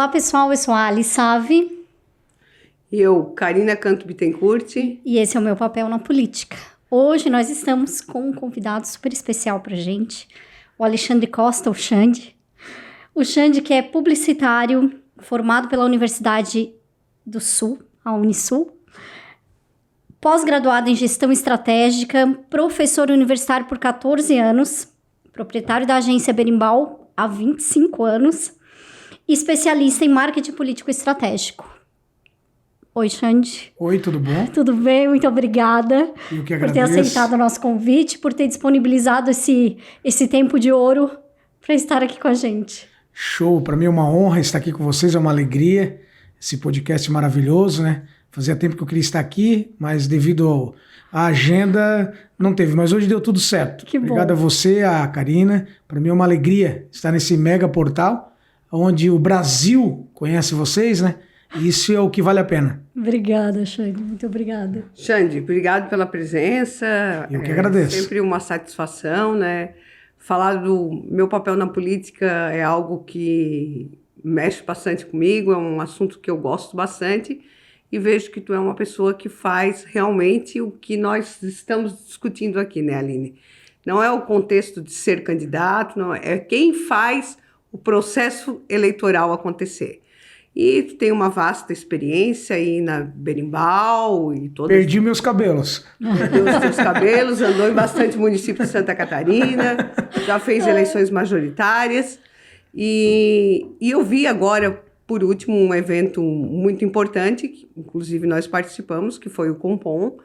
Olá, pessoal. Eu sou a Alice Save. E eu, Karina Canto Bittencourt. E esse é o meu papel na política. Hoje nós estamos com um convidado super especial pra gente, o Alexandre Costa, o Xande. O Xande, que é publicitário, formado pela Universidade do Sul, a Unisul, pós-graduado em gestão estratégica, professor universitário por 14 anos, proprietário da agência Berimbau há 25 anos e especialista em marketing político estratégico. Oi, Xande. Oi, tudo bom? Tudo bem? Muito obrigada Eu que por ter agradeço. aceitado o nosso convite, por ter disponibilizado esse tempo de ouro para estar aqui com a gente. Show, para mim é uma honra estar aqui com vocês, é uma alegria, esse podcast maravilhoso, né? Fazia tempo que eu queria estar aqui, mas devido à agenda não teve, mas hoje deu tudo certo. Que bom. Obrigado a você, a Karina, para mim é uma alegria estar nesse mega portal, onde o Brasil conhece vocês, né? E isso é o que vale a pena. Obrigada, Xande, muito obrigada. Xande, obrigado pela presença. Eu que agradeço. Sempre uma satisfação, né? Falar do meu papel na política é algo que mexe bastante comigo, é um assunto que eu gosto bastante e vejo que tu é uma pessoa que faz realmente o que nós estamos discutindo aqui, né, Aline? Não é o contexto de ser candidato, não é quem faz o processo eleitoral acontecer. E tu tem uma vasta experiência aí na Berimbau e todas... Perdi meus cabelos. Perdeu os seus cabelos, andou em bastante município de Santa Catarina, já fez eleições majoritárias. E eu vi agora, por último, um evento muito importante, que inclusive nós participamos, que foi o Compol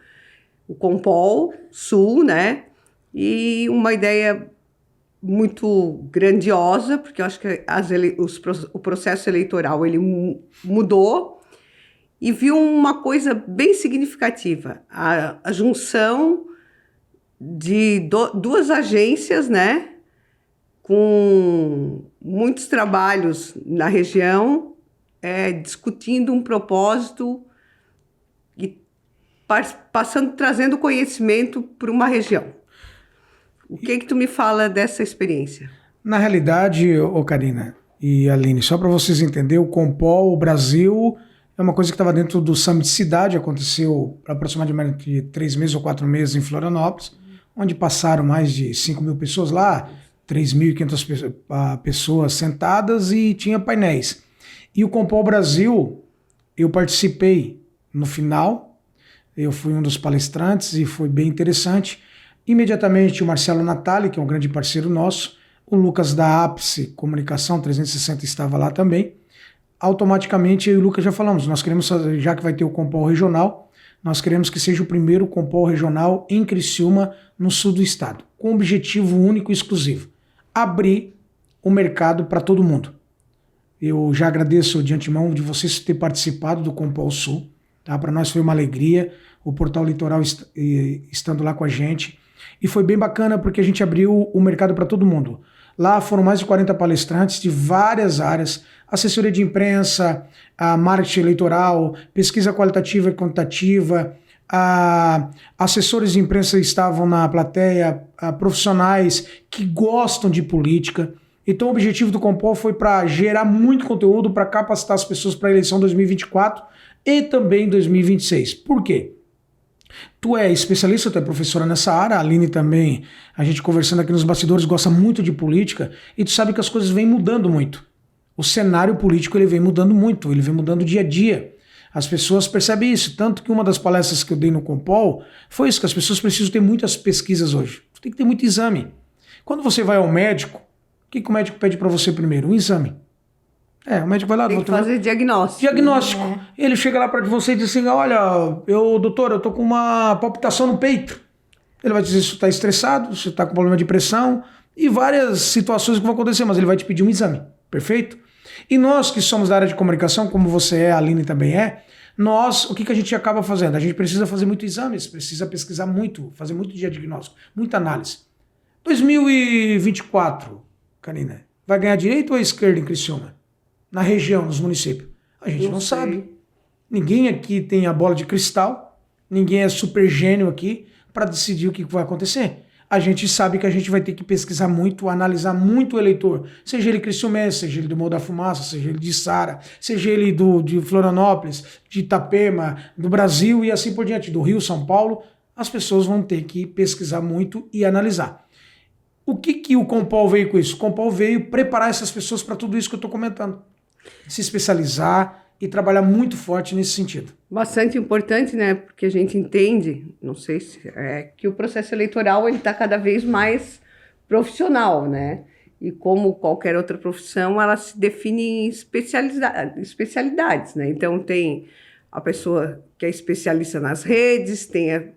Sul, né? E uma ideia muito grandiosa, porque eu acho que o processo eleitoral ele mudou e viu uma coisa bem significativa, a junção de duas agências, né, com muitos trabalhos na região, discutindo um propósito e trazendo conhecimento para uma região. O que tu me fala dessa experiência? Na realidade, Karina e Aline, só para vocês entenderem, o Compol, o Brasil, é uma coisa que estava dentro do Summit Cidade, aconteceu aproximadamente 3 meses ou 4 meses em Florianópolis, onde passaram mais de 5 mil pessoas lá, 3.500 pessoas sentadas e tinha painéis. E o Compol Brasil, eu participei no final, eu fui um dos palestrantes e foi bem interessante. Imediatamente o Marcelo Natali, que é um grande parceiro nosso, o Lucas da Ápice Comunicação 360 estava lá também. Automaticamente eu e o Lucas já falamos, nós queremos, já que vai ter o Compol Regional, nós queremos que seja o primeiro Compol Regional em Criciúma, no sul do estado, com objetivo único e exclusivo, abrir o mercado para todo mundo. Eu já agradeço de antemão de vocês ter participado do Compol Sul, tá? Para nós foi uma alegria, o Portal Litoral estando lá com a gente. E foi bem bacana porque a gente abriu o mercado para todo mundo. Lá foram mais de 40 palestrantes de várias áreas, assessoria de imprensa, marketing eleitoral, pesquisa qualitativa e quantitativa, assessores de imprensa estavam na plateia, profissionais que gostam de política. Então o objetivo do Compol foi para gerar muito conteúdo, para capacitar as pessoas para a eleição 2024 e também 2026. Por quê? Tu é especialista, tu é professora nessa área, a Aline também, a gente conversando aqui nos bastidores, gosta muito de política, e tu sabe que as coisas vêm mudando muito. O cenário político ele vem mudando muito, ele vem mudando dia a dia. As pessoas percebem isso, tanto que uma das palestras que eu dei no Compol foi isso, que as pessoas precisam ter muitas pesquisas hoje. Tu tem que ter muito exame. Quando você vai ao médico, o que o médico pede para você primeiro? Um exame. O médico vai lá... Tem que fazer diagnóstico. Diagnóstico. Ele chega lá para você e diz assim, olha, doutor, eu tô com uma palpitação no peito. Ele vai dizer se você está estressado, se você está com problema de pressão e várias situações que vão acontecer, mas ele vai te pedir um exame, perfeito? E nós que somos da área de comunicação, como você é, a Aline também é, nós, o que a gente acaba fazendo? A gente precisa fazer muito exames, precisa pesquisar muito, fazer muito diagnóstico, muita análise. 2024, Karina, vai ganhar direita ou esquerda em Criciúma? Na região, nos municípios? A gente não sabe. Ninguém aqui tem a bola de cristal, ninguém é super gênio aqui para decidir o que vai acontecer. a gente sabe que a gente vai ter que pesquisar muito, analisar muito o eleitor, seja ele cristiumense, seja ele do Morro da Fumaça, seja ele de Sara, seja ele de Florianópolis, de Itapema, do Brasil e assim por diante, do Rio, São Paulo, as pessoas vão ter que pesquisar muito e analisar. O que o Compol veio com isso? O Compol veio preparar essas pessoas para tudo isso que eu estou comentando. Se especializar e trabalhar muito forte nesse sentido. Bastante importante, né? Porque a gente entende, não sei se que o processo eleitoral ele está cada vez mais profissional, né? E como qualquer outra profissão, ela se define em especialidades, né? Então tem a pessoa que é especialista nas redes, tem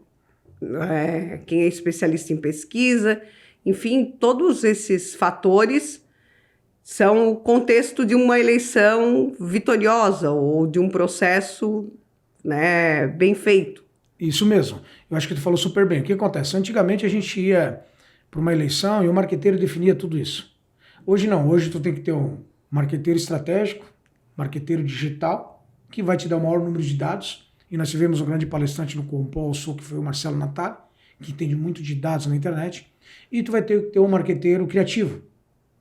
quem é especialista em pesquisa, enfim, todos esses fatores são o contexto de uma eleição vitoriosa ou de um processo, né, bem feito. Isso mesmo. Eu acho que tu falou super bem. O que acontece? Antigamente a gente ia para uma eleição e o marqueteiro definia tudo isso. Hoje não. Hoje tu tem que ter um marqueteiro estratégico, marqueteiro digital, que vai te dar o maior número de dados. E nós tivemos um grande palestrante no Compol Sul, que foi o Marcelo Natali, que entende muito de dados na internet. E tu vai ter que ter um marqueteiro criativo,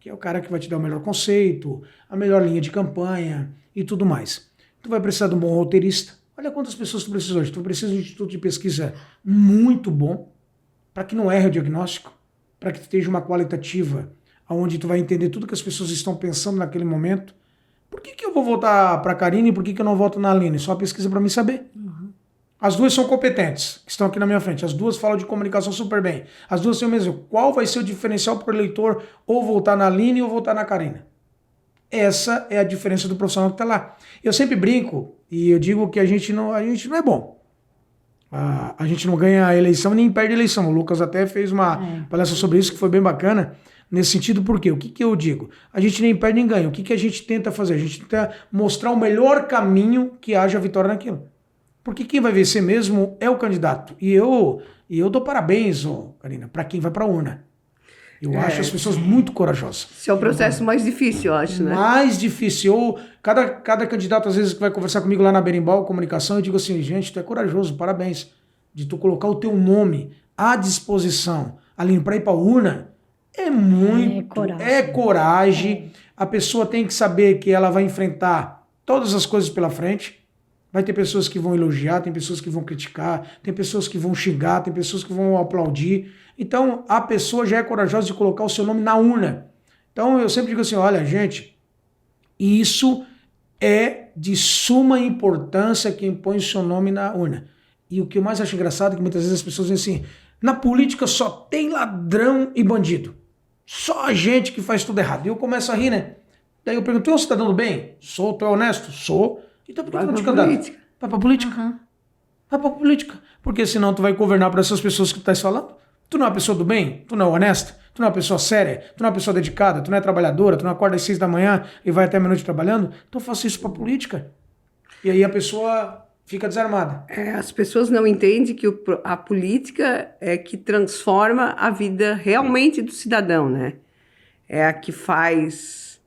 que é o cara que vai te dar o melhor conceito, a melhor linha de campanha e tudo mais. Tu vai precisar de um bom roteirista. Olha quantas pessoas tu precisa hoje. Tu precisa de um instituto de pesquisa muito bom, para que não erre o diagnóstico, para que tu esteja uma qualitativa, onde tu vai entender tudo que as pessoas estão pensando naquele momento. Por que eu vou votar para a Karine e por que eu não voto na Aline? Só a pesquisa para mim saber. As duas são competentes, que estão aqui na minha frente. As duas falam de comunicação super bem. As duas têm o mesmo. Qual vai ser o diferencial para o eleitor ou votar na Aline ou votar na Karine? Essa é a diferença do profissional que está lá. Eu sempre brinco e eu digo que a gente não é bom. A gente não ganha a eleição nem perde a eleição. O Lucas até fez uma palestra sobre isso que foi bem bacana. Nesse sentido, por quê? O que eu digo? A gente nem perde nem ganha. O que a gente tenta fazer? A gente tenta mostrar o melhor caminho que haja vitória naquilo. Porque quem vai vencer mesmo é o candidato. E eu dou parabéns, Karina, para quem vai para a urna. Eu acho as pessoas muito corajosas. Esse é o processo mais difícil, eu acho, né? Mais difícil. Cada candidato, às vezes, que vai conversar comigo lá na Berimbau, comunicação, eu digo assim, gente, tu é corajoso, parabéns. De tu colocar o teu nome à disposição ali para ir para a urna, é coragem. A pessoa tem que saber que ela vai enfrentar todas as coisas pela frente. Vai ter pessoas que vão elogiar, tem pessoas que vão criticar, tem pessoas que vão xingar, tem pessoas que vão aplaudir. Então, a pessoa já é corajosa de colocar o seu nome na urna. Então, eu sempre digo assim, olha, gente, isso é de suma importância quem põe o seu nome na urna. E o que eu mais acho engraçado é que muitas vezes as pessoas dizem assim, na política só tem ladrão e bandido. Só a gente que faz tudo errado. E eu começo a rir, né? Daí eu pergunto, você tá dando bem? Sou, tu é honesto? Sou. Então por que tu não te candidata? Vai pra política. Vai pra política. Porque senão tu vai governar para essas pessoas que tu estás falando. Tu não é uma pessoa do bem? Tu não é honesta? Tu não é uma pessoa séria? Tu não é uma pessoa dedicada? Tu não é trabalhadora? Tu não acorda às 6 da manhã e vai até a meia-noite trabalhando? Então faça isso pra política. E aí a pessoa fica desarmada. As pessoas não entendem que a política é que transforma a vida realmente do cidadão, né? É a que faz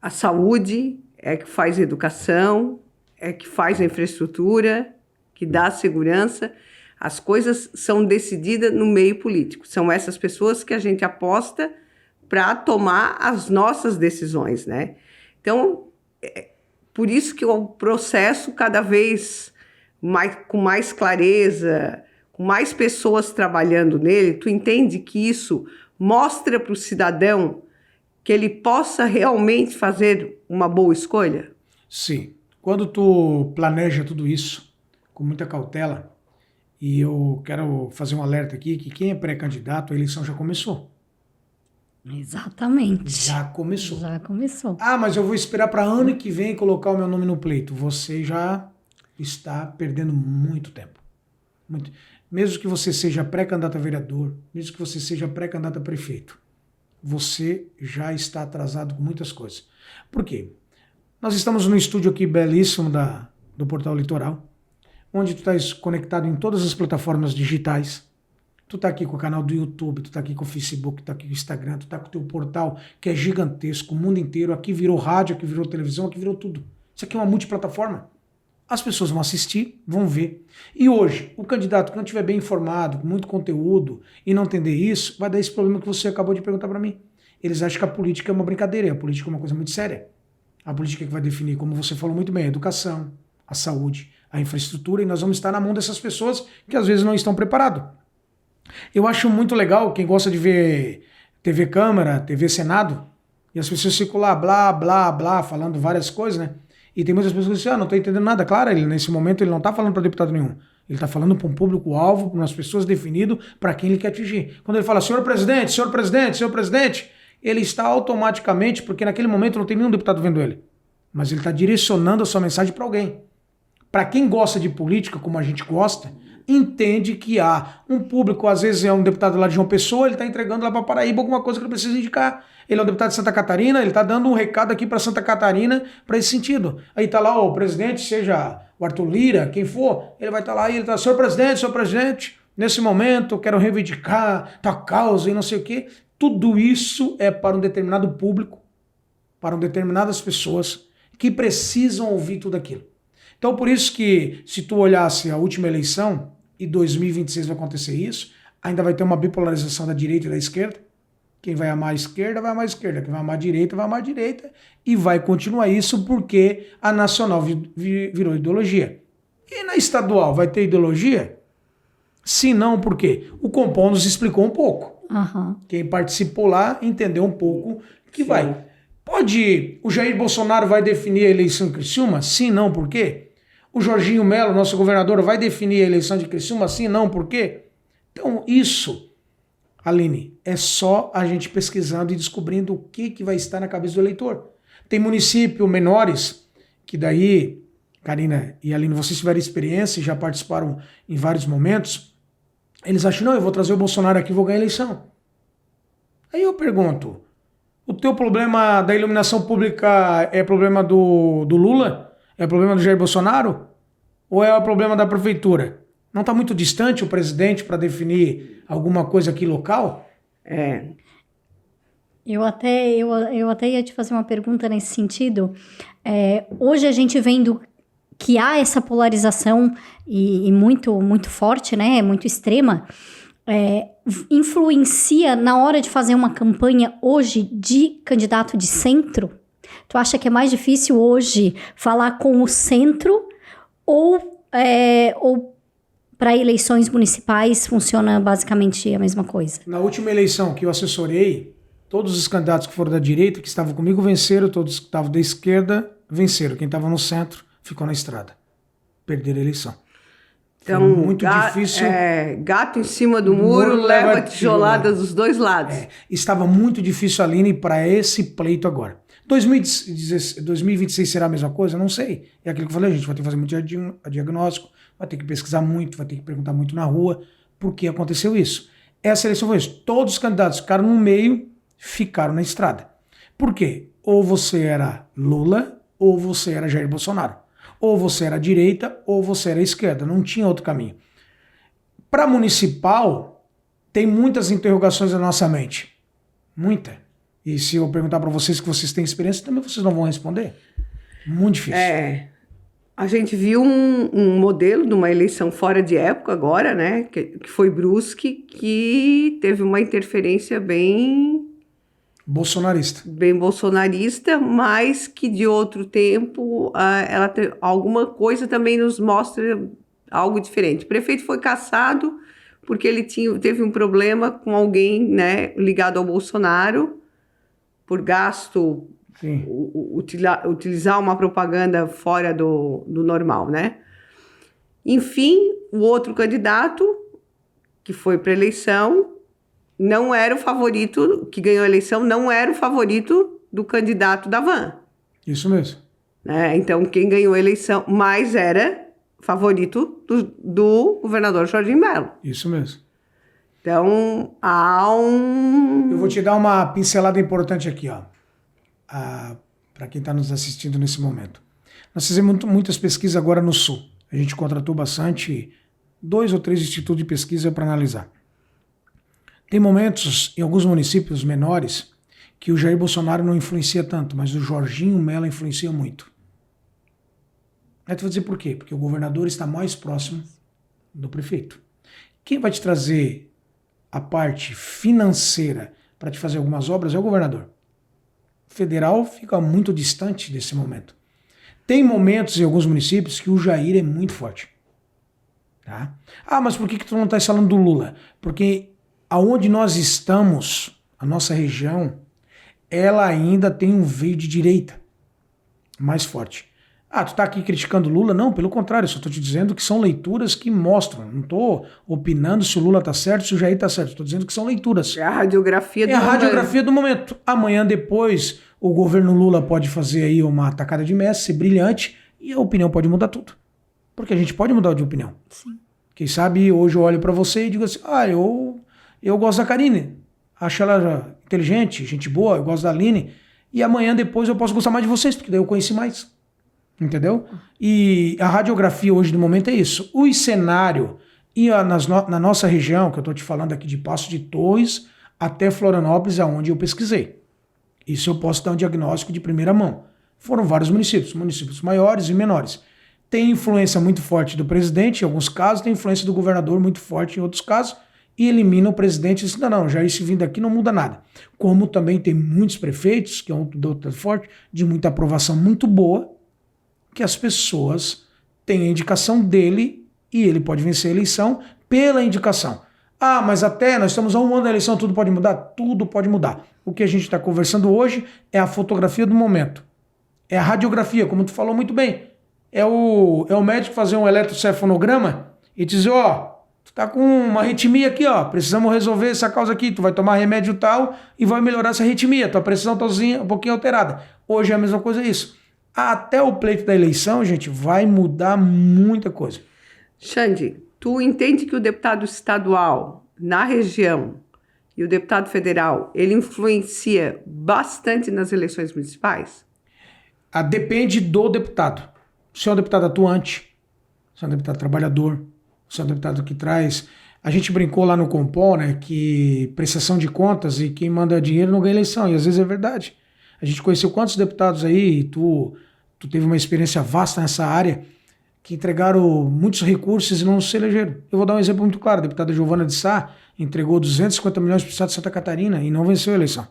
a saúde, é a que faz a educação, é a que faz a infraestrutura, que dá a segurança. As coisas são decididas no meio político. São essas pessoas que a gente aposta para tomar as nossas decisões, né? Então, por isso que o processo cada vez com mais clareza, com mais pessoas trabalhando nele, tu entende que isso mostra para o cidadão que ele possa realmente fazer uma boa escolha? Sim. Quando tu planeja tudo isso com muita cautela, e eu quero fazer um alerta aqui, que quem é pré-candidato, a eleição já começou. Exatamente. Já começou. Já começou. Ah, mas eu vou esperar para ano que vem colocar o meu nome no pleito. Você já está perdendo muito tempo. Muito. Mesmo que você seja pré-candidato a vereador, mesmo que você seja pré-candidato a prefeito, você já está atrasado com muitas coisas. Por quê? Nós estamos num estúdio aqui belíssimo do Portal Litoral, onde tu estás conectado em todas as plataformas digitais. Tu tá aqui com o canal do YouTube, tu tá aqui com o Facebook, tu tá aqui com o Instagram, tu tá com o teu portal, que é gigantesco, o mundo inteiro. Aqui virou rádio, aqui virou televisão, aqui virou tudo. Isso aqui é uma multiplataforma. As pessoas vão assistir, vão ver. E hoje, o candidato que não estiver bem informado, com muito conteúdo, e não entender isso, vai dar esse problema que você acabou de perguntar para mim. Eles acham que a política é uma brincadeira, e a política é uma coisa muito séria. A política que vai definir, como você falou muito bem, a educação, a saúde, a infraestrutura, e nós vamos estar na mão dessas pessoas que às vezes não estão preparados. Eu acho muito legal quem gosta de ver TV Câmara, TV Senado, e as pessoas ficam lá, blá, blá, blá, falando várias coisas, né? E tem muitas pessoas que dizem, não estou entendendo nada. Claro, nesse momento ele não está falando para deputado nenhum. Ele está falando para um público-alvo, para umas pessoas definido para quem ele quer atingir. Quando ele fala, senhor presidente, senhor presidente, senhor presidente, ele está automaticamente, porque naquele momento não tem nenhum deputado vendo ele, mas ele está direcionando a sua mensagem para alguém. Para quem gosta de política, como a gente gosta, entende que há um público, às vezes é um deputado lá de João Pessoa, ele está entregando lá para Paraíba alguma coisa que ele precisa indicar. Ele é um deputado de Santa Catarina, ele está dando um recado aqui para Santa Catarina para esse sentido. Aí está lá o presidente, seja o Arthur Lira, quem for, ele vai estar lá e ele está, senhor presidente, nesse momento eu quero reivindicar tua causa e não sei o quê. Tudo isso é para um determinado público, para determinadas pessoas que precisam ouvir tudo aquilo. Então, por isso que, se tu olhasse a última eleição, e 2026 vai acontecer isso, ainda vai ter uma bipolarização da direita e da esquerda. Quem vai amar a esquerda, vai amar a esquerda. Quem vai amar a direita, vai amar a direita. E vai continuar isso porque a nacional virou ideologia. E na estadual vai ter ideologia? Se não, por quê? O Compom nos explicou um pouco. Uhum. Quem participou lá entendeu um pouco que Sim. vai. Pode, o Jair Bolsonaro vai definir a eleição em Criciúma? Sim, não, por quê? O Jorginho Melo, nosso governador, vai definir a eleição de Criciúma? Sim, não, por quê? Então, isso, Aline, é só a gente pesquisando e descobrindo o que vai estar na cabeça do eleitor. Tem municípios menores, que daí, Karina e Aline, vocês tiveram experiência e já participaram em vários momentos, eles acham, não, eu vou trazer o Bolsonaro aqui e vou ganhar a eleição. Aí eu pergunto, o teu problema da iluminação pública é problema do Lula? É problema do Jair Bolsonaro? Ou é o problema da prefeitura? Não está muito distante o presidente para definir alguma coisa aqui local? É. Eu até ia te fazer uma pergunta nesse sentido. Hoje a gente vendo que há essa polarização e muito, muito forte, né? Muito extrema. Influencia na hora de fazer uma campanha hoje de candidato de centro? Tu acha que é mais difícil hoje falar com o centro ou para eleições municipais funciona basicamente a mesma coisa? Na última eleição que eu assessorei, todos os candidatos que foram da direita, que estavam comigo, venceram, todos que estavam da esquerda, venceram. Quem estava no centro ficou na estrada. Perderam a eleição. Então, foi muito difícil. Gato em cima do muro leva tijoladas dos dois lados. Estava muito difícil, Aline, para esse pleito agora. 2026 será a mesma coisa? Não sei. É aquilo que eu falei, a gente vai ter que fazer muito diagnóstico, vai ter que pesquisar muito, vai ter que perguntar muito na rua por que aconteceu isso. Essa eleição foi isso. Todos os candidatos ficaram no meio, ficaram na estrada. Por quê? Ou você era Lula, ou você era Jair Bolsonaro. Ou você era direita, ou você era esquerda. Não tinha outro caminho. Para municipal, tem muitas interrogações na nossa mente. Muita. E se eu perguntar para vocês que vocês têm experiência, também vocês não vão responder. Muito difícil. A gente viu um modelo de uma eleição fora de época agora, né? Que foi Brusque, que teve uma interferência bem bolsonarista, mas que de outro tempo ela alguma coisa também nos mostra algo diferente. O prefeito foi cassado porque ele teve um problema com alguém, né, ligado ao Bolsonaro, por gasto, utilizar uma propaganda fora do normal, né? Enfim, o outro candidato que foi para a eleição não era o favorito, que ganhou a eleição, não era o favorito do candidato da Van. Isso mesmo. Então, quem ganhou a eleição mais era favorito do governador Jorginho Melo. Isso mesmo. Então, Eu vou te dar uma pincelada importante aqui, ó, para quem está nos assistindo nesse momento. Nós fizemos muitas pesquisas agora no Sul. A gente contratou bastante, 2 ou 3 institutos de pesquisa para analisar. Tem momentos, em alguns municípios menores, que o Jair Bolsonaro não influencia tanto, mas o Jorginho Melo influencia muito. Aí tu vai dizer por quê? Porque o governador está mais próximo do prefeito. Quem vai te trazer a parte financeira para te fazer algumas obras é o governador. O federal fica muito distante desse momento. Tem momentos em alguns municípios que o Jair é muito forte. Tá? Ah, mas por que tu não está falando do Lula? Porque aonde nós estamos, a nossa região, ela ainda tem um veio de direita mais forte. Ah, tu tá aqui criticando o Lula? Não, pelo contrário, eu só tô te dizendo que são leituras que mostram. Não tô opinando se o Lula tá certo, se o Jair tá certo. Tô dizendo que são leituras. É a radiografia do momento. É a radiografia do momento. Amanhã depois, o governo Lula pode fazer aí uma tacada de mestre, ser brilhante, e a opinião pode mudar tudo. Porque a gente pode mudar de opinião. Sim. Quem sabe hoje eu olho pra você e digo assim, eu gosto da Karine. Acho ela inteligente, gente boa, eu gosto da Aline. E amanhã depois eu posso gostar mais de vocês, porque daí eu conheci mais. Entendeu? E a radiografia hoje do momento é isso. O cenário e na nossa região, que eu estou te falando aqui de Passo de Torres até Florianópolis, aonde eu pesquisei. Isso eu posso dar um diagnóstico de primeira mão. Foram vários municípios maiores e menores. Tem influência muito forte do presidente, em alguns casos, tem influência do governador muito forte em outros casos, e elimina o presidente e diz, não, já isso vindo aqui não muda nada. Como também tem muitos prefeitos, que é um doutor forte, de muita aprovação muito boa, que as pessoas têm a indicação dele e ele pode vencer a eleição pela indicação. Ah, mas até nós estamos a um ano da eleição, tudo pode mudar? Tudo pode mudar. O que a gente está conversando hoje é a fotografia do momento. É a radiografia, como tu falou muito bem. É o médico fazer um eletrocefonograma e dizer, tu tá com uma arritmia aqui, precisamos resolver essa causa aqui, tu vai tomar remédio tal e vai melhorar essa arritmia, tua pressão tá um pouquinho alterada. Hoje é a mesma coisa isso. Até o pleito da eleição, gente, vai mudar muita coisa. Xande, tu entende que o deputado estadual na região e o deputado federal, ele influencia bastante nas eleições municipais? Depende do deputado. Se é um deputado atuante, se é um deputado trabalhador, se é um deputado que traz... A gente brincou lá no Compom, né, que prestação de contas e quem manda dinheiro não ganha eleição, e às vezes é verdade. A gente conheceu quantos deputados aí, tu teve uma experiência vasta nessa área, que entregaram muitos recursos e não se elegeram. Eu vou dar um exemplo muito claro. A deputada Giovana de Sá entregou 250 milhões para o estado de Santa Catarina e não venceu a eleição.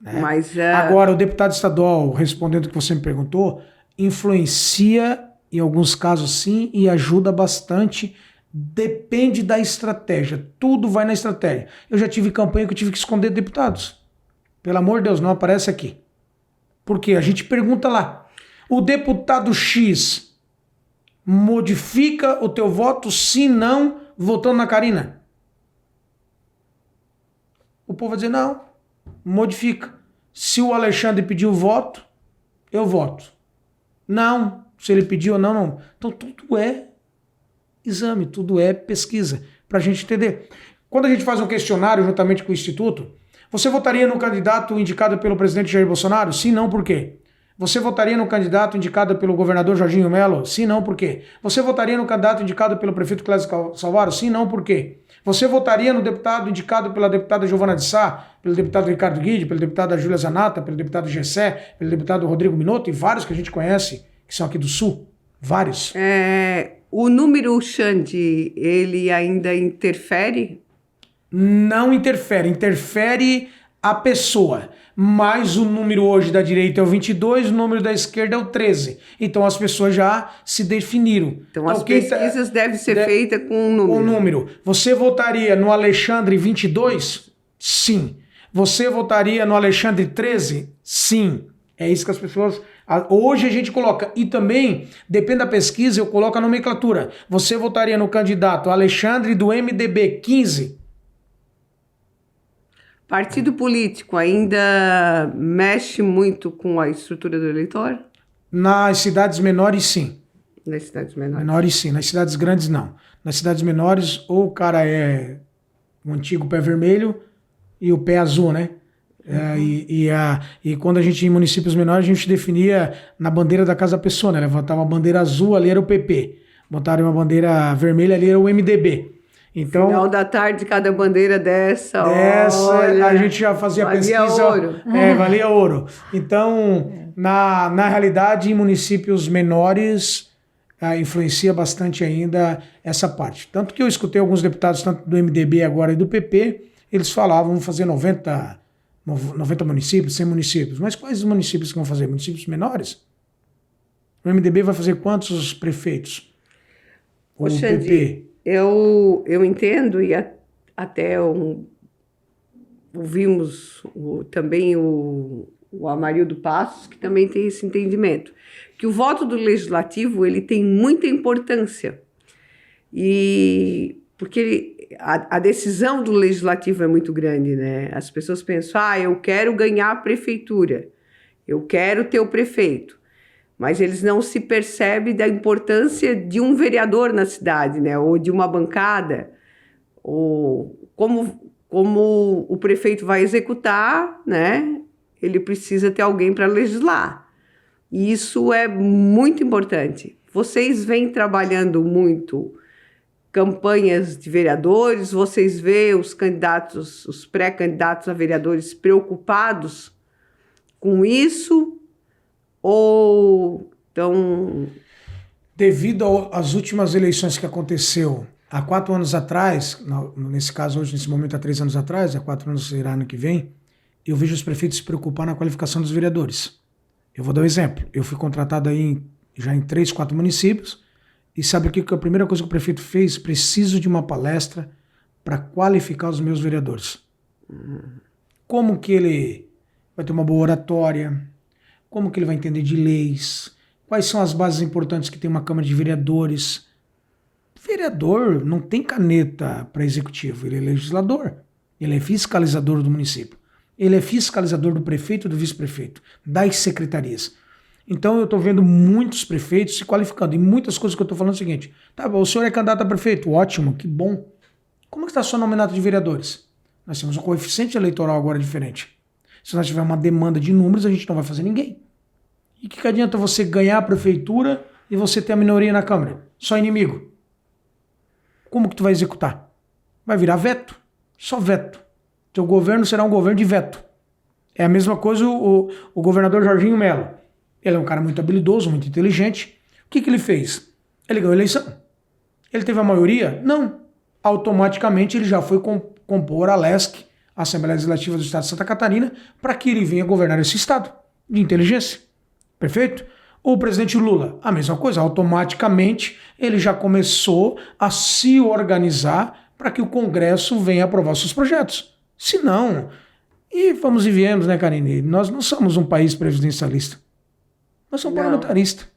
Mas, Agora, o deputado estadual, respondendo o que você me perguntou, influencia, em alguns casos sim, e ajuda bastante. Depende da estratégia. Tudo vai na estratégia. Eu já tive campanha que eu tive que esconder deputados. Pelo amor de Deus, não aparece aqui. Porque a gente pergunta lá, o deputado X modifica o teu voto se não votando na Karina? O povo vai dizer, não, modifica. Se o Alexandre pediu voto, eu voto. Não, se ele pediu ou não. Então tudo é exame, tudo é pesquisa, para a gente entender. Quando a gente faz um questionário juntamente com o Instituto, você votaria no candidato indicado pelo presidente Jair Bolsonaro? Sim, não, por quê? Você votaria no candidato indicado pelo governador Jorginho Melo? Sim, não, por quê? Você votaria no candidato indicado pelo prefeito Clésio Salvaro? Sim, não, por quê? Você votaria no deputado indicado pela deputada Giovana de Sá, pelo deputado Ricardo Guide, pela deputada Júlia Zanata, pelo deputado Gessé, pelo deputado Rodrigo Minotto e vários que a gente conhece, que são aqui do Sul? Vários. O número, Xande, ele ainda interfere? Não interfere. Interfere a pessoa. Mas o número hoje da direita é o 22, o número da esquerda é o 13. Então as pessoas já se definiram. Então as pesquisas devem ser feitas com um número. Um número. Você votaria no Alexandre 22? Sim. Você votaria no Alexandre 13? Sim. É isso que as pessoas... Hoje a gente coloca. E também, depende da pesquisa, eu coloco a nomenclatura. Você votaria no candidato Alexandre do MDB 15? Partido político ainda mexe muito com a estrutura do eleitor? Nas cidades menores, sim. Nas cidades menores? Menores, sim. Nas cidades grandes, não. Nas cidades menores, ou o cara é um antigo pé vermelho e o pé azul, né? E quando a gente, em municípios menores, a gente definia na bandeira da casa da pessoa, né? Levantava uma bandeira azul, ali era o PP. Botaram uma bandeira vermelha, ali era o MDB. Então, final da tarde, cada bandeira dessa, a gente já fazia valia pesquisa. ouro. Valia ouro. Então, na realidade, em municípios menores, influencia bastante ainda essa parte. Tanto que eu escutei alguns deputados, tanto do MDB agora e do PP, eles falavam, vamos fazer 90 municípios, 100 municípios. Mas quais os municípios que vão fazer? Municípios menores? O MDB vai fazer quantos prefeitos? O PP? Eu entendo e até ouvimos também o Amarildo Passos, que também tem esse entendimento, que o voto do legislativo ele tem muita importância, porque a decisão do legislativo é muito grande, né? As pessoas pensam, eu quero ganhar a prefeitura, eu quero ter o prefeito, mas eles não se percebem da importância de um vereador na cidade, né? Ou de uma bancada, ou como o prefeito vai executar, né? Ele precisa ter alguém para legislar. E isso é muito importante. Vocês vêm trabalhando muito campanhas de vereadores, vocês veem os candidatos, os pré-candidatos a vereadores preocupados com isso? Ou então... Devido às últimas eleições que aconteceu há 4 anos atrás, nesse caso hoje, nesse momento há 3 anos atrás, há 4 anos será ano que vem, eu vejo os prefeitos se preocupar na qualificação dos vereadores. Eu vou dar um exemplo. Eu fui contratado aí já em 3, 4 municípios, e sabe o que a primeira coisa que o prefeito fez? Preciso de uma palestra para qualificar os meus vereadores. Como que ele vai ter uma boa oratória? Como que ele vai entender de leis? Quais são as bases importantes que tem uma Câmara de Vereadores? Vereador não tem caneta para executivo, ele é legislador. Ele é fiscalizador do município. Ele é fiscalizador do prefeito e do vice-prefeito, das secretarias. Então eu estou vendo muitos prefeitos se qualificando. E muitas coisas que eu estou falando é o seguinte: tá, o senhor é candidato a prefeito? Ótimo, que bom. Como que está a sua nominata de vereadores? Nós temos um coeficiente eleitoral agora diferente. Se nós tivermos uma demanda de números, a gente não vai fazer ninguém. E que adianta você ganhar a prefeitura e você ter a minoria na Câmara? Só inimigo. Como que tu vai executar? Vai virar veto. Só veto. Teu governo será um governo de veto. É a mesma coisa o governador Jorginho Melo. Ele é um cara muito habilidoso, muito inteligente. O que ele fez? Ele ganhou a eleição. Ele teve a maioria? Não. Automaticamente ele já foi compor a LESC, a Assembleia Legislativa do Estado de Santa Catarina, para que ele venha governar esse estado de inteligência. Perfeito? O presidente Lula, a mesma coisa. Automaticamente ele já começou a se organizar para que o Congresso venha aprovar seus projetos. Se não, e vamos e viemos, né, Karine? Nós não somos um país presidencialista. Nós somos parlamentaristas.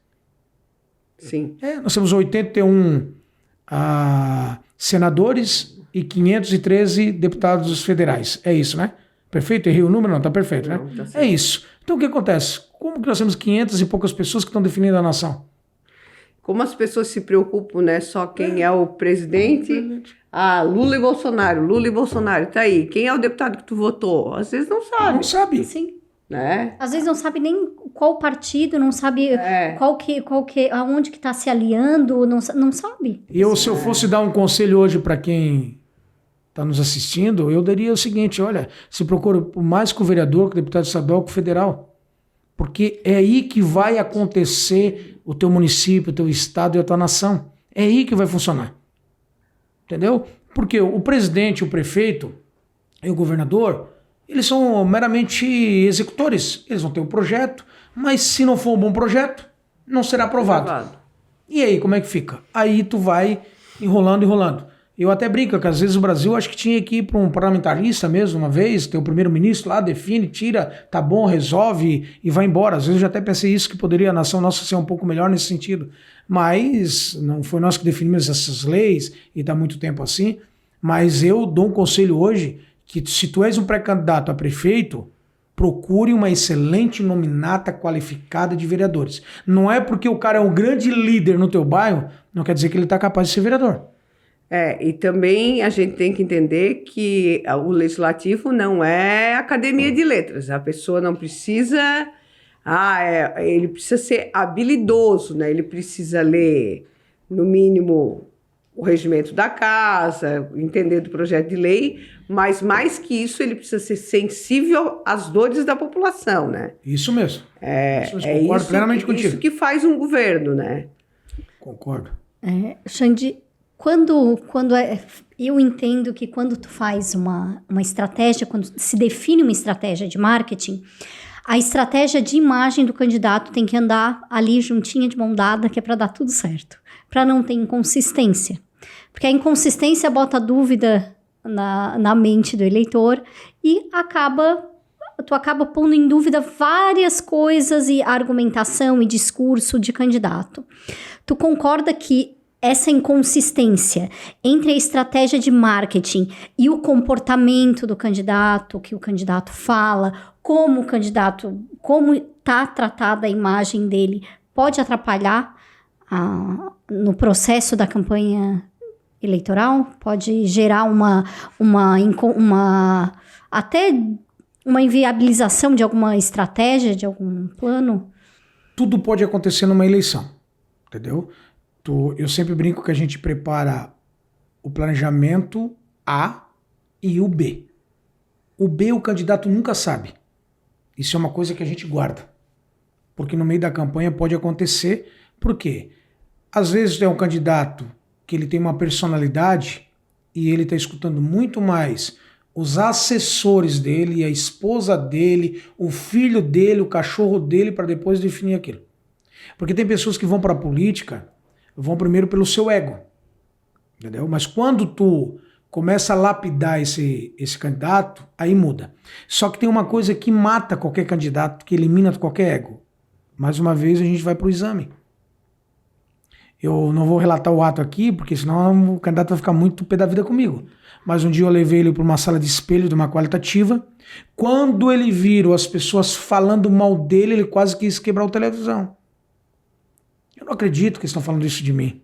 Sim. Nós temos 81 senadores e 513 deputados federais. É isso, né? Perfeito? Errei o número? Não, tá perfeito, né? Não, tá é isso. Então o que acontece? Como que nós temos 500 e poucas pessoas que estão definindo a nação? Como as pessoas se preocupam, né? Só quem é o presidente. Lula e Bolsonaro, tá aí. Quem é o deputado que tu votou? Às vezes não sabe. Não sabe. Sim. Né? Às vezes não sabe nem qual partido, não sabe aonde que está se aliando, não sabe. Se eu fosse dar um conselho hoje para quem está nos assistindo, eu daria o seguinte: olha, se procura mais com o vereador, com o deputado estadual, com o federal. Porque é aí que vai acontecer o teu município, o teu estado e a tua nação. É aí que vai funcionar. Entendeu? Porque o presidente, o prefeito e o governador, eles são meramente executores. Eles vão ter um projeto, mas se não for um bom projeto, não será aprovado. E aí, como é que fica? Aí tu vai enrolando. Eu até brinco que às vezes o Brasil acho que tinha que ir para um parlamentarista mesmo uma vez, ter o primeiro-ministro lá, define, tira, tá bom, resolve e vai embora. Às vezes eu já até pensei isso, que poderia a nação nossa ser um pouco melhor nesse sentido. Mas não foi nós que definimos essas leis e está muito tempo assim. Mas eu dou um conselho hoje que se tu és um pré-candidato a prefeito, procure uma excelente nominata qualificada de vereadores. Não é porque o cara é um grande líder no teu bairro, não quer dizer que ele está capaz de ser vereador. E também a gente tem que entender que o legislativo não é academia de letras. A pessoa não precisa... ele precisa ser habilidoso, né? Ele precisa ler, no mínimo, o regimento da casa, entender do projeto de lei, mas mais que isso, ele precisa ser sensível às dores da população, né? Isso mesmo. Concordo plenamente contigo. Isso que faz um governo, né? Concordo. Xande, eu entendo que quando tu faz uma estratégia, quando se define uma estratégia de marketing, a estratégia de imagem do candidato tem que andar ali juntinha de mão dada, que é para dar tudo certo, para não ter inconsistência. Porque a inconsistência bota dúvida na mente do eleitor e tu acaba pondo em dúvida várias coisas e argumentação e discurso de candidato. Tu concorda que essa inconsistência entre a estratégia de marketing e o comportamento do candidato, o que o candidato fala, como está tratada a imagem dele, pode atrapalhar no processo da campanha eleitoral? Pode gerar até uma inviabilização de alguma estratégia, de algum plano? Tudo pode acontecer numa eleição, entendeu? Eu sempre brinco que a gente prepara o planejamento A e o B. O B o candidato nunca sabe. Isso é uma coisa que a gente guarda. Porque no meio da campanha pode acontecer. Por quê? Às vezes é um candidato que ele tem uma personalidade e ele está escutando muito mais os assessores dele, a esposa dele, o filho dele, o cachorro dele, para depois definir aquilo. Porque tem pessoas que vão para a política, vão primeiro pelo seu ego, entendeu? Mas quando tu começa a lapidar esse candidato, aí muda. Só que tem uma coisa que mata qualquer candidato, que elimina qualquer ego. Mais uma vez a gente vai para o exame. Eu não vou relatar o ato aqui, porque senão o candidato vai ficar muito pé da vida comigo. Mas um dia eu levei ele para uma sala de espelho de uma qualitativa. Quando ele viu as pessoas falando mal dele, ele quase quis quebrar a televisão. Eu não acredito que eles estão falando isso de mim.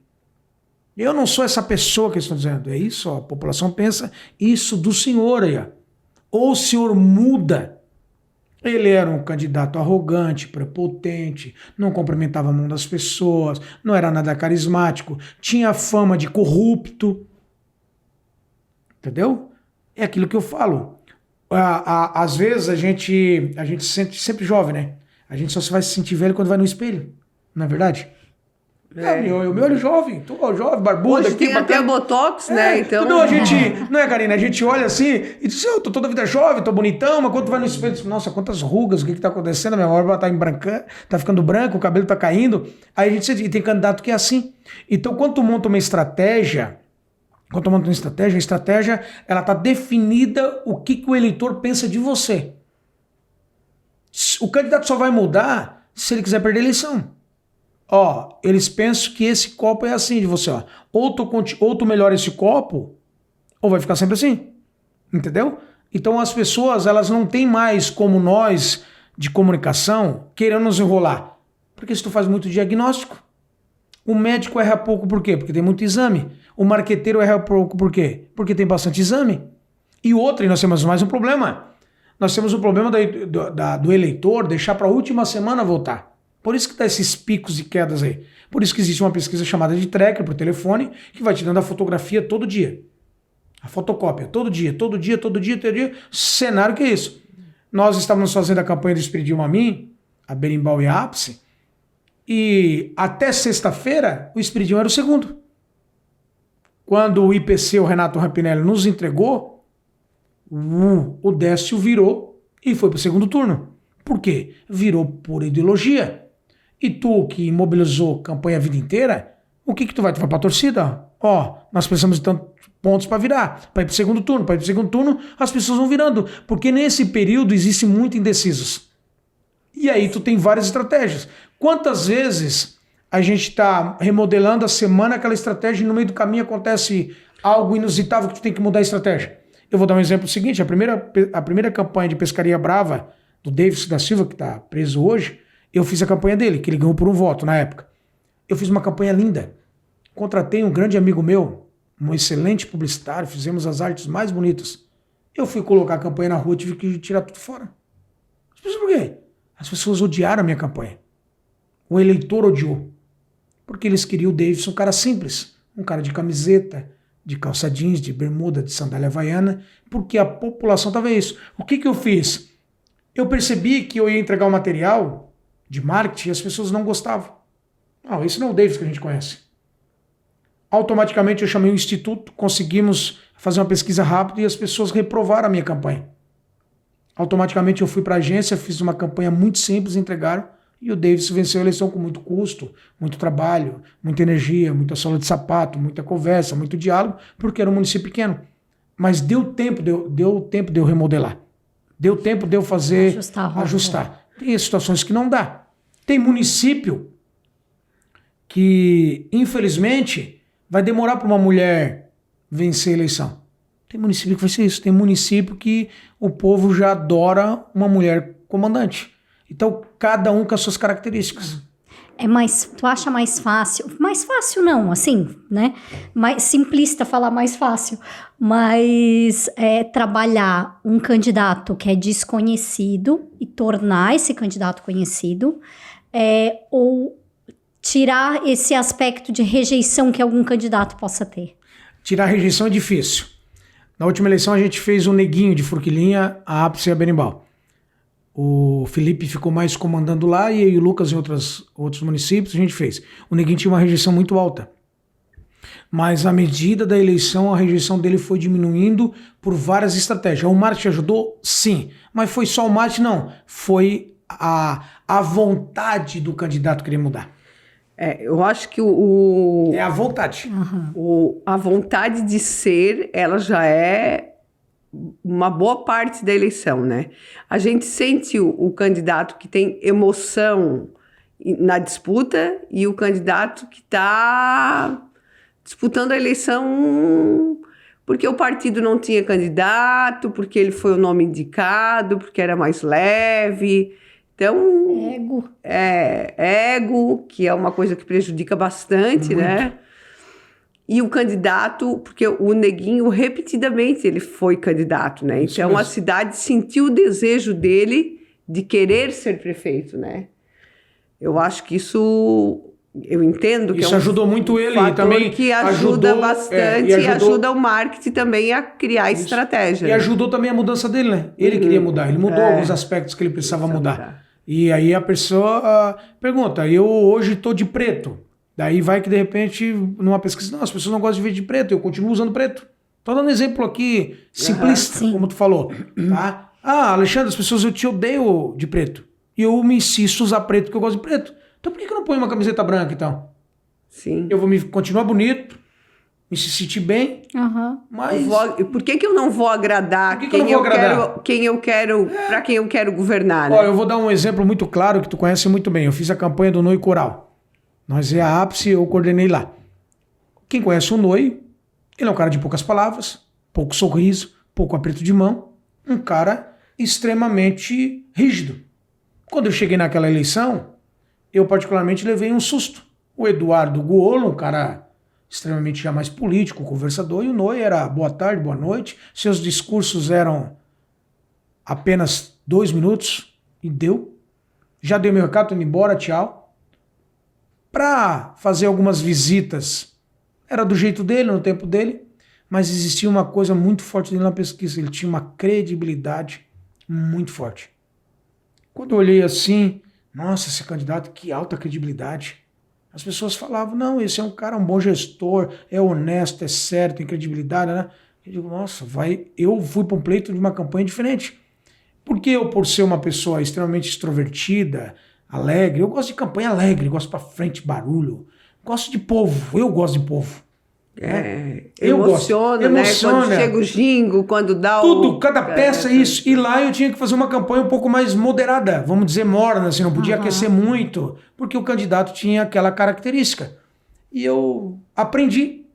Eu não sou essa pessoa que eles estão dizendo. É isso, ó, a população pensa isso do senhor aí. Ó. Ou o senhor muda. Ele era um candidato arrogante, prepotente, não cumprimentava a mão das pessoas, não era nada carismático, tinha fama de corrupto. Entendeu? É aquilo que eu falo. Às vezes a gente se sente sempre jovem, né? A gente só se vai se sentir velho quando vai no espelho. Não é verdade? Eu me olho jovem, tô jovem, barbudo. Hoje aqui, tem até Botox, né? Então... Não, não é, Karina? A gente olha assim e diz, eu tô toda a vida jovem, tô bonitão, mas quando tu vai no espelho, diz, nossa, quantas rugas, o que tá acontecendo? A minha barba tá embrancando, tá ficando branco, o cabelo tá caindo. Aí a gente e tem candidato que é assim. Então, quando tu monta uma estratégia, a estratégia, ela tá definida o que o eleitor pensa de você. O candidato só vai mudar se ele quiser perder a eleição. Ó, eles pensam que esse copo é assim de você, ó. Ou tu melhora esse copo, ou vai ficar sempre assim. Entendeu? Então as pessoas, elas não têm mais como nós, de comunicação, querendo nos enrolar. Porque se tu faz muito diagnóstico, o médico erra pouco por quê? Porque tem muito exame. O marqueteiro erra pouco por quê? Porque tem bastante exame. E nós temos mais um problema. Nós temos o problema do eleitor deixar para a última semana votar. Por isso que dá esses picos e quedas aí. Por isso que existe uma pesquisa chamada de tracker por telefone, que vai te dando a fotografia todo dia. A fotocópia, todo dia. Cenário que é isso. Nós estávamos fazendo a campanha do Espiridium a mim, a Berimbau e a Ápice, e até sexta-feira o Espiridium era o segundo. Quando o IPC, o Renato Rampinelli, nos entregou, o Décio virou e foi para o segundo turno. Por quê? Virou por ideologia. E tu que mobilizou campanha a vida inteira, o que tu vai? Tu vai pra torcida? Ó, nós precisamos de tantos pontos para virar, para ir pro segundo turno. Para ir pro segundo turno, as pessoas vão virando. Porque nesse período existem muito indecisos. E aí tu tem várias estratégias. Quantas vezes a gente tá remodelando a semana aquela estratégia e no meio do caminho acontece algo inusitável que tu tem que mudar a estratégia? Eu vou dar um exemplo seguinte. A primeira campanha de Pescaria Brava do Davis da Silva, que tá preso hoje, eu fiz a campanha dele, que ele ganhou por um voto na época. Eu fiz uma campanha linda. Contratei um grande amigo meu, um excelente publicitário, fizemos as artes mais bonitas. Eu fui colocar a campanha na rua, tive que tirar tudo fora. As pessoas por quê? As pessoas odiaram a minha campanha. O eleitor odiou. Porque eles queriam o Davidson, um cara simples, um cara de camiseta, de calça jeans, de bermuda, de sandália havaiana, porque a população estava isso. O que eu fiz? Eu percebi que eu ia entregar um material de marketing e as pessoas não gostavam. Não, esse não é o Davis que a gente conhece. Automaticamente eu chamei o instituto, conseguimos fazer uma pesquisa rápida e as pessoas reprovaram a minha campanha. Automaticamente eu fui para a agência, fiz uma campanha muito simples, entregaram, e o Davis venceu a eleição com muito custo, muito trabalho, muita energia, muita sola de sapato, muita conversa, muito diálogo, porque era um município pequeno. Mas deu tempo de eu remodelar. Deu tempo de eu fazer... Ajustar. Tem situações que não dá. Tem município que, infelizmente, vai demorar para uma mulher vencer a eleição. Tem município que vai ser isso. Tem município que o povo já adora uma mulher comandante. Então, cada um com as suas características. Tu acha mais fácil? Mais fácil não, assim, né? Mais simplista falar mais fácil. Mas trabalhar um candidato que é desconhecido e tornar esse candidato conhecido, ou tirar esse aspecto de rejeição que algum candidato possa ter? Tirar a rejeição é difícil. Na última eleição a gente fez o Neguinho de Forquilinha, a Ápice e a Berimbau. O Felipe ficou mais comandando lá e eu e o Lucas em outros municípios a gente fez. O Neguinho tinha uma rejeição muito alta. Mas à medida da eleição, a rejeição dele foi diminuindo por várias estratégias. O marketing ajudou? Sim. Mas foi só o marketing? Não. Foi a vontade do candidato querer mudar. Eu acho que É a vontade. a vontade de ser, ela já é uma boa parte da eleição, né? A gente sente o candidato que tem emoção na disputa e o candidato que está disputando a eleição porque o partido não tinha candidato, porque ele foi o nome indicado, porque era mais leve. Então, ego, que é uma coisa que prejudica bastante, muito, né? E o candidato, porque o Neguinho, repetidamente, ele foi candidato, né? Isso então, mesmo. A cidade sentiu o desejo dele de querer ser prefeito, né? Eu acho que isso... Eu entendo que isso ajudou muito ele fator também que ajuda bastante e ajuda o marketing também a criar estratégia. E ajudou também a mudança dele, né? Ele queria mudar, ele mudou alguns aspectos que ele precisava mudar. E aí a pessoa pergunta, eu hoje estou de preto. Daí vai que de repente, numa pesquisa, não, as pessoas não gostam de ver de preto, eu continuo usando preto. Estou dando um exemplo aqui simplista, como tu falou. Tá? Alexandre, as pessoas, eu te odeio de preto. E eu me insisto a usar preto porque eu gosto de preto. Então por que eu não ponho uma camiseta branca, então? Sim. Eu vou continuar bonito, me sentir bem, mas... Por que eu não vou agradar quem eu quero para quem eu quero governar, né? Eu vou dar um exemplo muito claro que tu conhece muito bem. Eu fiz a campanha do Noi Coral. Nós é a Ápice, eu coordenei lá. Quem conhece o Noi, ele é um cara de poucas palavras, pouco sorriso, pouco aperto de mão, um cara extremamente rígido. Quando eu cheguei naquela eleição, eu particularmente levei um susto. O Eduardo Guolo, um cara extremamente já mais político, conversador, e o Noi era boa tarde, boa noite, seus discursos eram apenas 2 minutos, e deu. Já dei meu recado, tô indo embora, tchau. Para fazer algumas visitas, era do jeito dele, no tempo dele, mas existia uma coisa muito forte dele na pesquisa, ele tinha uma credibilidade muito forte. Quando eu olhei assim, nossa, esse candidato, que alta credibilidade. As pessoas falavam, não, esse é um cara, um bom gestor, é honesto, é sério, tem credibilidade, né? Eu digo, nossa, eu fui para um pleito de uma campanha diferente. Porque eu, por ser uma pessoa extremamente extrovertida, alegre, eu gosto de campanha alegre, gosto pra frente, barulho, gosto de povo, eu gosto de povo. Emociona, né? Quando chega o jingo, quando dá tudo, cada peça é isso. E lá eu tinha que fazer uma campanha um pouco mais moderada, vamos dizer morna, assim, não podia aquecer muito, porque o candidato tinha aquela característica. E eu aprendi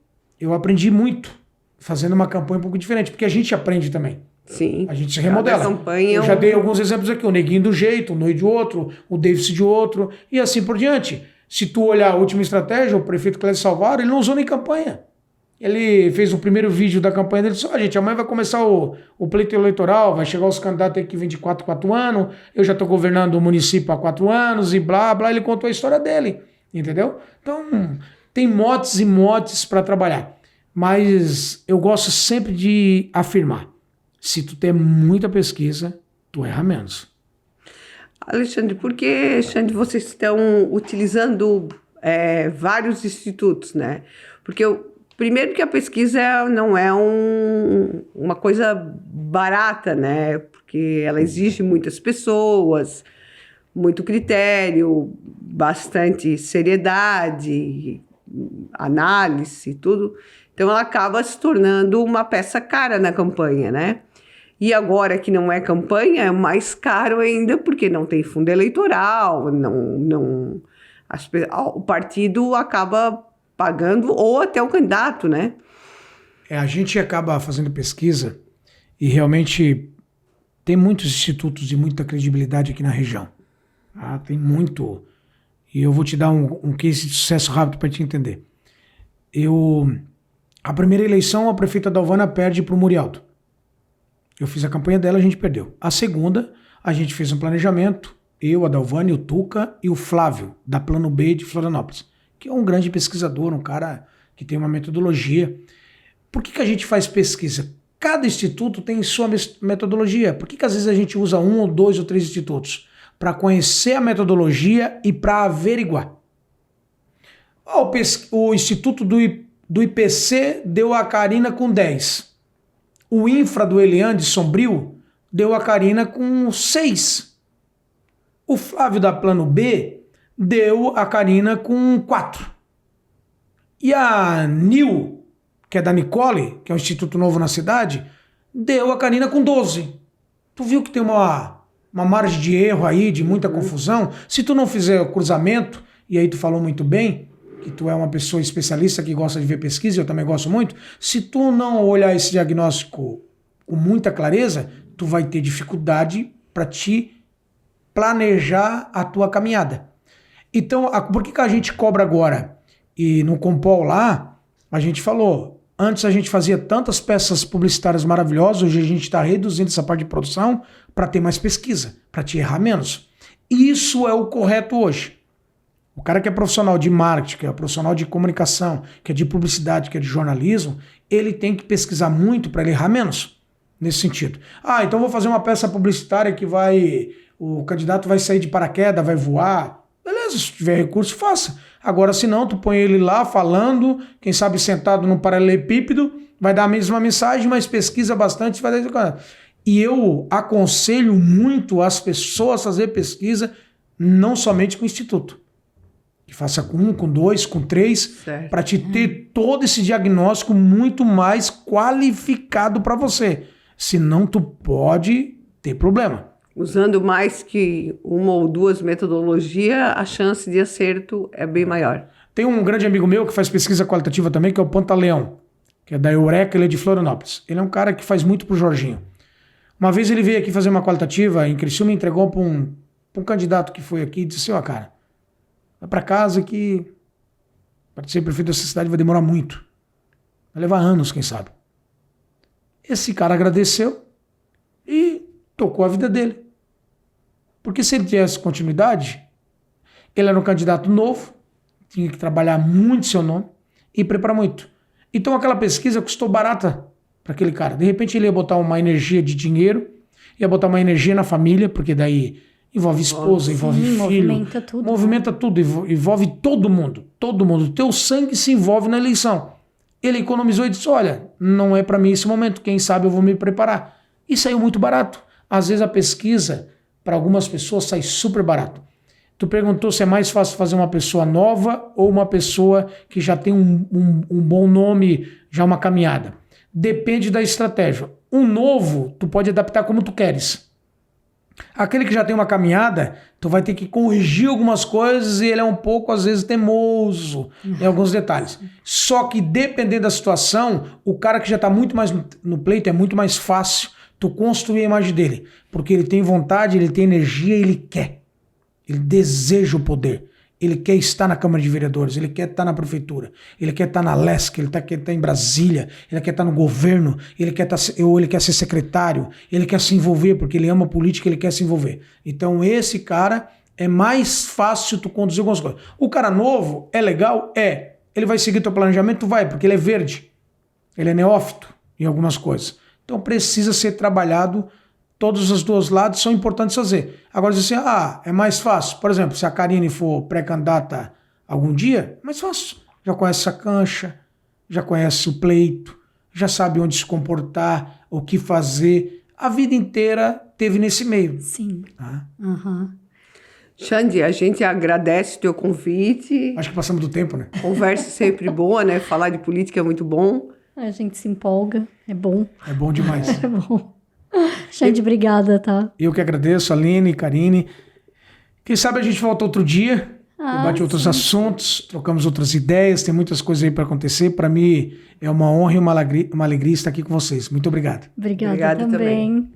muito, fazendo uma campanha um pouco diferente, porque a gente aprende também. Sim. A gente se remodela. Eu já dei alguns exemplos aqui, o Neguinho do jeito, o Noi de outro, o Davis de outro, e assim por diante. Se tu olhar a última estratégia, o prefeito Clécio Salvaro, ele não usou nem campanha. Ele fez o primeiro vídeo da campanha dele, disse, gente, amanhã vai começar o pleito eleitoral, vai chegar os candidatos aí que vêm de 4 anos, eu já estou governando o município há 4 anos, e blá, blá, ele contou a história dele, entendeu? Então, Tem motes e motes para trabalhar. Mas eu gosto sempre de afirmar, se tu tem muita pesquisa, tu erra menos. Alexandre, por que, Xande, vocês estão utilizando vários institutos, né? Porque, primeiro que a pesquisa não é uma coisa barata, né? Porque ela exige muitas pessoas, muito critério, bastante seriedade, análise, tudo. Então, ela acaba se tornando uma peça cara na campanha, né? E agora que não é campanha, é mais caro ainda, porque não tem fundo eleitoral, o partido acaba pagando, ou até o candidato, né? A gente acaba fazendo pesquisa e realmente tem muitos institutos de muita credibilidade aqui na região. Ah, tem muito. E eu vou te dar um case de sucesso rápido para te entender. A primeira eleição, a prefeita Dalvana perde para o Murialdo. Eu fiz a campanha dela, a gente perdeu. A segunda, a gente fez um planejamento, eu, a Dalvana, o Tuca e o Flávio, da Plano B de Florianópolis, que é um grande pesquisador, um cara que tem uma metodologia. Por que a gente faz pesquisa? Cada instituto tem sua metodologia. Por que às vezes a gente usa 1 ou 2 ou 3 institutos? Para conhecer a metodologia e para averiguar. O instituto do IPC deu a Karina com 10. O infra do Eliane de Sombrio deu a Karina com 6. O Flávio da Plano B deu a Karina com 4. E a NIL, que é da Nicole, que é um instituto novo na cidade, deu a Karina com 12. Tu viu que tem uma margem de erro aí, de muita confusão? Se tu não fizer o cruzamento, e aí tu falou muito bem, que tu é uma pessoa especialista que gosta de ver pesquisa, eu também gosto muito, se tu não olhar esse diagnóstico com muita clareza, tu vai ter dificuldade para te planejar a tua caminhada. Então, por que a gente cobra agora? E no Compol lá, a gente falou, antes a gente fazia tantas peças publicitárias maravilhosas, hoje a gente está reduzindo essa parte de produção para ter mais pesquisa, para te errar menos. Isso é o correto hoje. O cara que é profissional de marketing, que é profissional de comunicação, que é de publicidade, que é de jornalismo, ele tem que pesquisar muito para ele errar menos, nesse sentido. Então vou fazer uma peça publicitária que o candidato vai sair de paraquedas, vai voar. Beleza, se tiver recurso, faça. Agora, se não, tu põe ele lá falando, quem sabe sentado num paralelepípedo, vai dar a mesma mensagem, mas pesquisa bastante, vai dar. E eu aconselho muito as pessoas a fazer pesquisa, não somente com o instituto. Que faça com 1, com 2, com 3, para te ter todo esse diagnóstico muito mais qualificado para você. Senão tu pode ter problema. Usando mais que 1 ou 2 metodologias, a chance de acerto é bem maior. Tem um grande amigo meu que faz pesquisa qualitativa também, que é o Pantaleão, que é da Eureka, ele é de Florianópolis. Ele é um cara que faz muito pro Jorginho. Uma vez ele veio aqui fazer uma qualitativa em Criciúma e entregou para um candidato que foi aqui e disse assim, cara, vai para casa que para ser prefeito dessa cidade vai demorar muito. Vai levar anos, quem sabe. Esse cara agradeceu e tocou a vida dele. Porque se ele tivesse continuidade, ele era um candidato novo, tinha que trabalhar muito seu nome e preparar muito. Então aquela pesquisa custou barata para aquele cara. De repente ele ia botar uma energia de dinheiro, ia botar uma energia na família, porque daí envolve esposa, envolve filho, movimenta tudo, envolve todo mundo. O teu sangue se envolve na eleição. Ele economizou e disse, olha, não é para mim esse momento, quem sabe eu vou me preparar. E saiu muito barato. Às vezes a pesquisa, para algumas pessoas, sai super barato. Tu perguntou se é mais fácil fazer uma pessoa nova ou uma pessoa que já tem um bom nome, já uma caminhada. Depende da estratégia. Um novo, tu pode adaptar como tu queres. Aquele que já tem uma caminhada, tu vai ter que corrigir algumas coisas e ele é um pouco, às vezes, teimoso em alguns detalhes. Só que, dependendo da situação, o cara que já está muito mais no pleito é muito mais fácil tu construir a imagem dele. Porque ele tem vontade, ele tem energia, ele quer. Ele deseja o poder. Ele quer estar na Câmara de Vereadores, ele quer estar na Prefeitura, ele quer estar na LESC, ele quer estar em Brasília, ele quer estar no governo, ele quer ser secretário, ele quer se envolver, porque ele ama política, ele quer se envolver. Então esse cara é mais fácil tu conduzir algumas coisas. O cara novo é legal? É. ele vai seguir teu planejamento? Vai, porque ele é verde. Ele é neófito em algumas coisas. Então precisa ser trabalhado, todos os dois lados são importantes fazer. Agora diz assim, é mais fácil. Por exemplo, se a Karine for pré-candidata algum dia, é mais fácil. Já conhece a cancha, já conhece o pleito, já sabe onde se comportar, o que fazer. A vida inteira teve nesse meio. Sim. Tá? Xande, a gente agradece o teu convite. Acho que passamos do tempo, né? Conversa sempre boa, né? Falar de política é muito bom. A gente se empolga, é bom. É bom demais. É bom. Xande, obrigada, tá? Eu que agradeço, Aline, Karine. Quem sabe a gente volta outro dia, debate outros assuntos, trocamos outras ideias, tem muitas coisas aí para acontecer. Para mim é uma honra e uma alegria estar aqui com vocês. Muito obrigado. Obrigada Obrigada também.